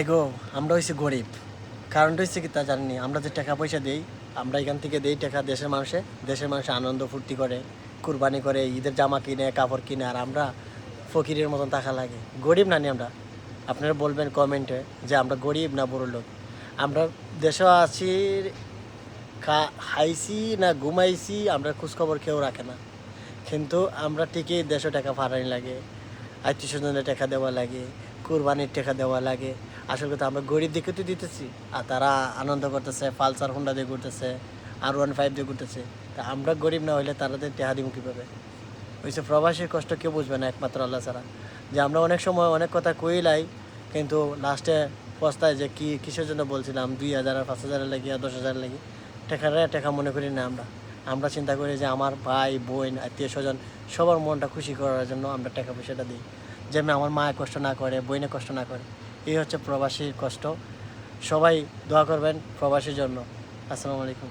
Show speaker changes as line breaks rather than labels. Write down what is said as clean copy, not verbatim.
গো, আমরা হইছি গরিব। কারণটা হচ্ছে কি তা জানি। আমরা যে টাকা পয়সা দেই, আমরা এখান থেকে দেই টাকা দেশের মানুষ আনন্দ ফুর্তি করে, কুরবানি করে, ঈদের জামা কিনে, কাপড় কিনে, আর আমরা ফকিরের মতন টাকা লাগে। গরিব নানি আমরা। আপনারা বলবেন কমেন্টে যে আমরা গরিব না বড়লোক। আমরা দেশে আছি, খাইছি না ঘুমাইছি, আমরা খোঁজখবর কেউ রাখে না। কিন্তু আমরা ঠিকই দেশে টাকা ফারানি লাগে, আত্মীয় স্বজনের টাকা দেওয়া লাগে, কুরবানির টাকা দেওয়া লাগে। আসল কথা আমরা গরিব দিকে তো দিতেছি, আর তারা আনন্দ করতেছে, পালসার হোন্ডা দিয়ে ঘুরতেছে, R15 দিয়ে ঘুরতেছে। তা আমরা গরিব না হইলে তাদের টাকা দিব কীভাবে? ওইসব প্রবাসীর কষ্ট কেউ বুঝবে না একমাত্র আল্লাহ ছাড়া। যে আমরা অনেক সময় অনেক কথা কইলাই, কিন্তু লাস্টে পস্তায় যে কিসের জন্য বলছিলাম 2,000 আর 5,000 লাগি আর 10,000 লাগি। টাকা মনে করি না আমরা। আমরা চিন্তা করি যে আমার ভাই বোন আত্মীয় স্বজন সবার মনটা খুশি করার জন্য আমরা টাকা পয়সাটা দিই, যেমন আমার মায়ের কষ্ট না করে, বইনে কষ্ট না করে। এই হচ্ছে প্রবাসীর কষ্ট। সবাই দোয়া করবেন প্রবাসীর জন্য। আসসালামু আলাইকুম।